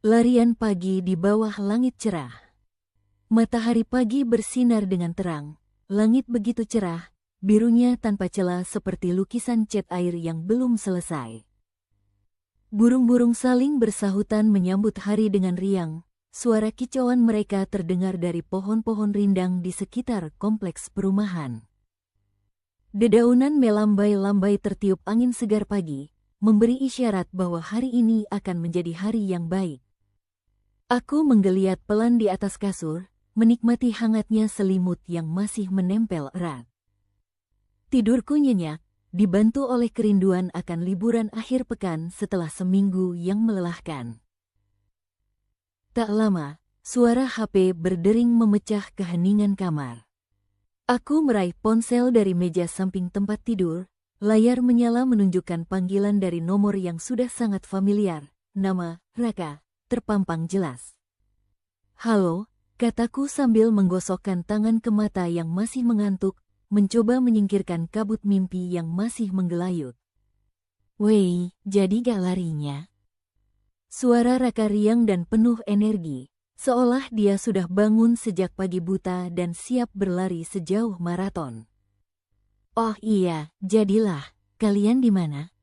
Larian pagi di bawah langit cerah. Matahari pagi bersinar dengan terang. Langit begitu cerah, birunya tanpa celah seperti lukisan cat air yang belum selesai. Burung-burung saling bersahutan menyambut hari dengan riang. Suara kicauan mereka terdengar dari pohon-pohon rindang di sekitar kompleks perumahan. Dedaunan melambai-lambai tertiup angin segar pagi, memberi isyarat bahwa hari ini akan menjadi hari yang baik. Aku menggeliat pelan di atas kasur, menikmati hangatnya selimut yang masih menempel erat. Tidurku nyenyak, dibantu oleh kerinduan akan liburan akhir pekan setelah seminggu yang melelahkan. Tak lama, suara HP berdering memecah keheningan kamar. Aku meraih ponsel dari meja samping tempat tidur, layar menyala menunjukkan panggilan dari nomor yang sudah sangat familiar, nama Raka, terpampang jelas. "Halo," kataku sambil menggosokkan tangan ke mata yang masih mengantuk, mencoba menyingkirkan kabut mimpi yang masih menggelayut. "Wei, jadi gak larinya?" Suara Raka riang dan penuh energi, seolah dia sudah bangun sejak pagi buta dan siap berlari sejauh maraton. "Oh iya, jadilah. Kalian di mana?"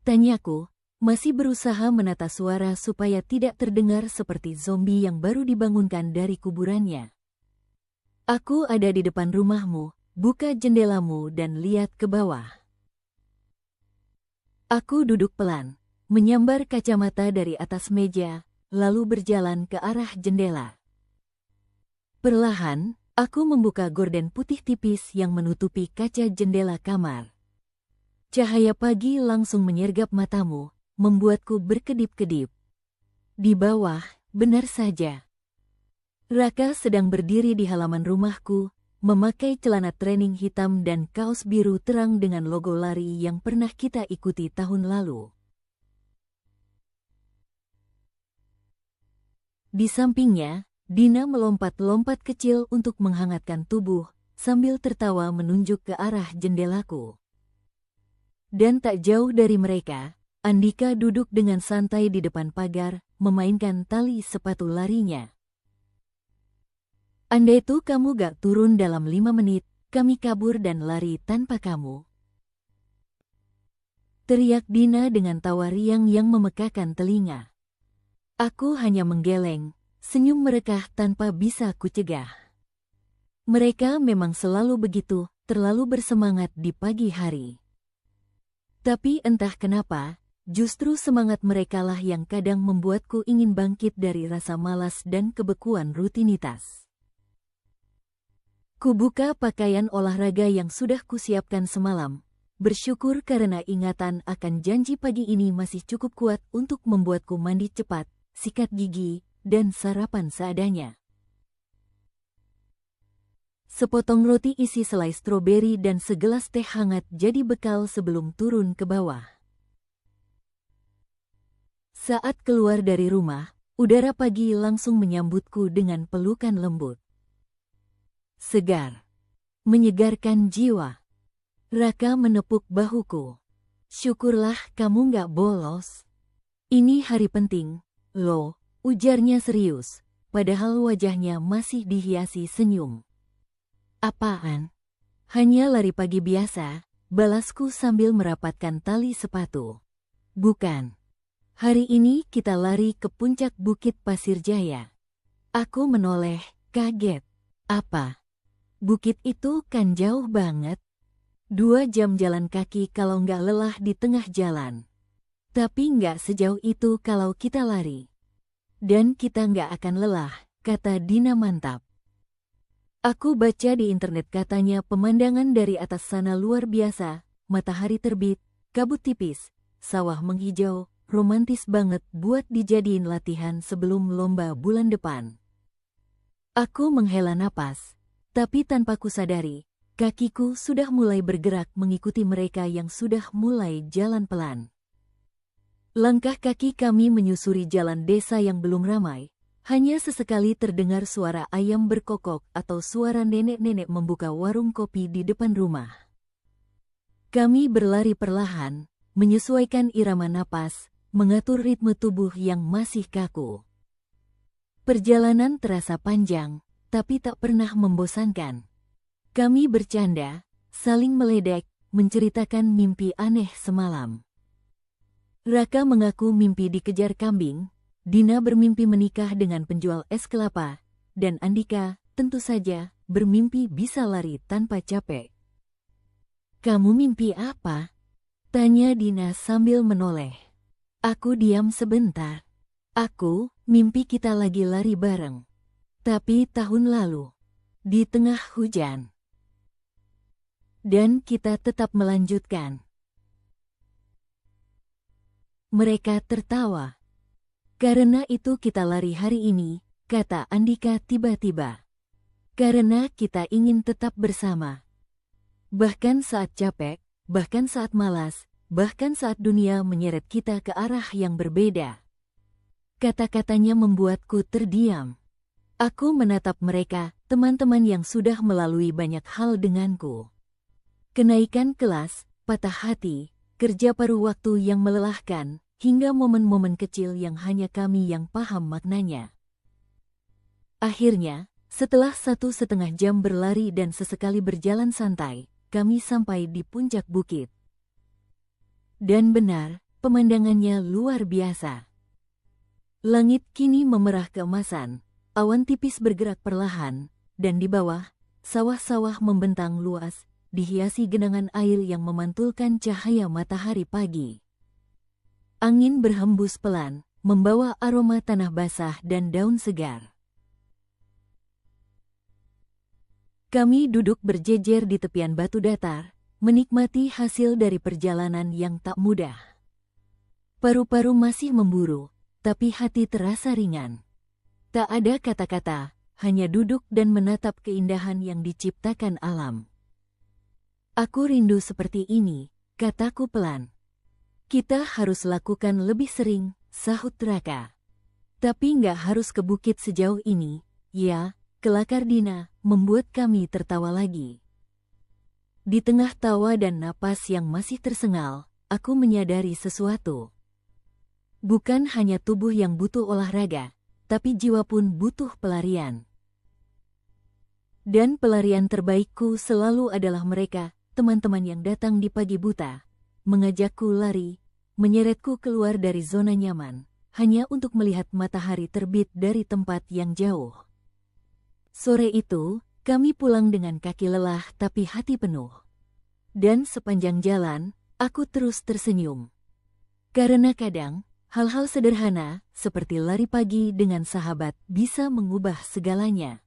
tanyaku, masih berusaha menata suara supaya tidak terdengar seperti zombie yang baru dibangunkan dari kuburannya. "Aku ada di depan rumahmu, buka jendelamu dan lihat ke bawah." Aku duduk pelan, menyambar kacamata dari atas meja, lalu berjalan ke arah jendela. Perlahan, aku membuka gorden putih tipis yang menutupi kaca jendela kamar. Cahaya pagi langsung menyergap matamu, membuatku berkedip-kedip. Di bawah, benar saja, Raka sedang berdiri di halaman rumahku, memakai celana training hitam dan kaos biru terang dengan logo lari yang pernah kita ikuti tahun lalu. Di sampingnya, Dina melompat-lompat kecil untuk menghangatkan tubuh, sambil tertawa menunjuk ke arah jendelaku. Dan tak jauh dari mereka, Andika duduk dengan santai di depan pagar, memainkan tali sepatu larinya. "Andai tuh kamu gak turun dalam 5 menit, kami kabur dan lari tanpa kamu," teriak Dina dengan tawa riang yang memekakan telinga. Aku hanya menggeleng, senyum merekah tanpa bisa kucegah. Mereka memang selalu begitu, terlalu bersemangat di pagi hari. Tapi entah kenapa, justru semangat merekalah yang kadang membuatku ingin bangkit dari rasa malas dan kebekuan rutinitas. Kubuka pakaian olahraga yang sudah kusiapkan semalam, bersyukur karena ingatan akan janji pagi ini masih cukup kuat untuk membuatku mandi cepat, sikat gigi, dan sarapan seadanya. Sepotong roti isi selai stroberi dan segelas teh hangat jadi bekal sebelum turun ke bawah. Saat keluar dari rumah, udara pagi langsung menyambutku dengan pelukan lembut. Segar, menyegarkan jiwa. Raka menepuk bahuku. "Syukurlah kamu gak bolos. Ini hari penting, loh," ujarnya serius, padahal wajahnya masih dihiasi senyum. "Apaan?" "Hanya lari pagi biasa," balasku sambil merapatkan tali sepatu. "Bukan. Hari ini kita lari ke puncak Bukit Pasir Jaya." Aku menoleh, kaget. "Apa? Bukit itu kan jauh banget. 2 jam jalan kaki kalau nggak lelah di tengah jalan. Tapi nggak sejauh itu kalau kita lari. Dan kita nggak akan lelah," kata Dina mantap. Aku baca di internet katanya pemandangan dari atas sana luar biasa, matahari terbit, kabut tipis, sawah menghijau, romantis banget buat dijadiin latihan sebelum lomba bulan depan. Aku menghela napas, tapi tanpa kusadari, kakiku sudah mulai bergerak mengikuti mereka yang sudah mulai jalan pelan. Langkah kaki kami menyusuri jalan desa yang belum ramai. Hanya sesekali terdengar suara ayam berkokok atau suara nenek-nenek membuka warung kopi di depan rumah. Kami berlari perlahan, menyesuaikan irama napas, mengatur ritme tubuh yang masih kaku. Perjalanan terasa panjang, tapi tak pernah membosankan. Kami bercanda, saling meledek, menceritakan mimpi aneh semalam. Raka mengaku mimpi dikejar kambing, Dina bermimpi menikah dengan penjual es kelapa, dan Andika, tentu saja, bermimpi bisa lari tanpa capek. "Kamu mimpi apa?" tanya Dina sambil menoleh. Aku diam sebentar. "Aku mimpi kita lagi lari bareng. Tapi tahun lalu, di tengah hujan. Dan kita tetap melanjutkan." Mereka tertawa. "Karena itu kita lari hari ini," kata Andika tiba-tiba. "Karena kita ingin tetap bersama. Bahkan saat capek, bahkan saat malas, bahkan saat dunia menyeret kita ke arah yang berbeda." Kata-katanya membuatku terdiam. Aku menatap mereka, teman-teman yang sudah melalui banyak hal denganku. Kenaikan kelas, patah hati, kerja paruh waktu yang melelahkan, hingga momen-momen kecil yang hanya kami yang paham maknanya. Akhirnya, setelah 1,5 jam berlari dan sesekali berjalan santai, kami sampai di puncak bukit. Dan benar, pemandangannya luar biasa. Langit kini memerah keemasan, awan tipis bergerak perlahan, dan di bawah, sawah-sawah membentang luas, dihiasi genangan air yang memantulkan cahaya matahari pagi. Angin berhembus pelan, membawa aroma tanah basah dan daun segar. Kami duduk berjejer di tepian batu datar, menikmati hasil dari perjalanan yang tak mudah. Paru-paru masih memburu, tapi hati terasa ringan. Tak ada kata-kata, hanya duduk dan menatap keindahan yang diciptakan alam. "Aku rindu seperti ini," kataku pelan. "Kita harus lakukan lebih sering," sahut Raka. "Tapi nggak harus ke bukit sejauh ini, ya," kelakar Dina, membuat kami tertawa lagi. Di tengah tawa dan napas yang masih tersengal, aku menyadari sesuatu. Bukan hanya tubuh yang butuh olahraga, tapi jiwa pun butuh pelarian. Dan pelarian terbaikku selalu adalah mereka, teman-teman yang datang di pagi buta, mengajakku lari, menyeretku keluar dari zona nyaman, hanya untuk melihat matahari terbit dari tempat yang jauh. Sore itu, kami pulang dengan kaki lelah tapi hati penuh. Dan sepanjang jalan, aku terus tersenyum. Karena kadang, hal-hal sederhana, seperti lari pagi dengan sahabat, bisa mengubah segalanya.